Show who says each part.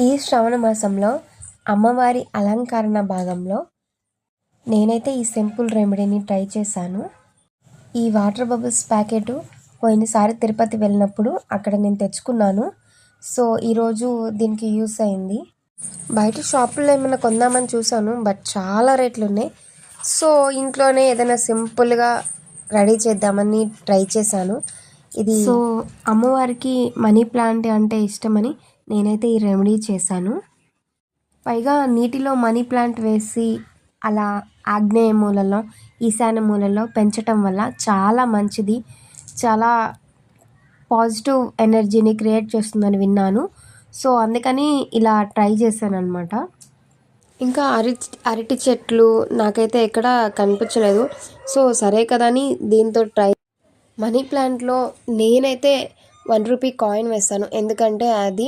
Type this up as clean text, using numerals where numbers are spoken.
Speaker 1: ఈ శ్రావణ మాసంలో అమ్మవారి అలంకరణ భాగంలో నేనైతే ఈ సింపుల్ రెమెడీని ట్రై చేశాను. ఈ వాటర్ బబుల్స్ ప్యాకెట్ పోయినసారి తిరుపతి వెళ్ళినప్పుడు అక్కడ నేను తెచ్చుకున్నాను. సో ఈరోజు దీనికి యూస్ అయింది. బయట షాపుల్లో ఏమైనా కొందామని చూసాను, బట్ చాలా రేట్లు ఉన్నాయి. సో ఇంట్లోనే ఏదైనా సింపుల్గా రెడీ చేద్దామని ట్రై చేశాను. ఇది సో అమ్మవారికి మనీ ప్లాంట్ అంటే ఇష్టమని నేనైతే ఈ రెమెడీ చేశాను. పైగా నీటిలో మనీ ప్లాంట్ వేసి అలా ఆగ్నేయ మూలలో ఈశాన్య మూలలో పెంచటం వల్ల చాలా మంచిది, చాలా పాజిటివ్ ఎనర్జీని క్రియేట్ చేస్తుందని విన్నాను. సో అందుకని ఇలా ట్రై చేశాను అనమాట. ఇంకా అరటి చెట్లు నాకైతే ఎక్కడ కనిపించలేదు. సో సరే కదా అని దీంతో ట్రై. మనీ ప్లాంట్లో నేనైతే 1 రూపీ కాయిన్ వేస్తాను, ఎందుకంటే అది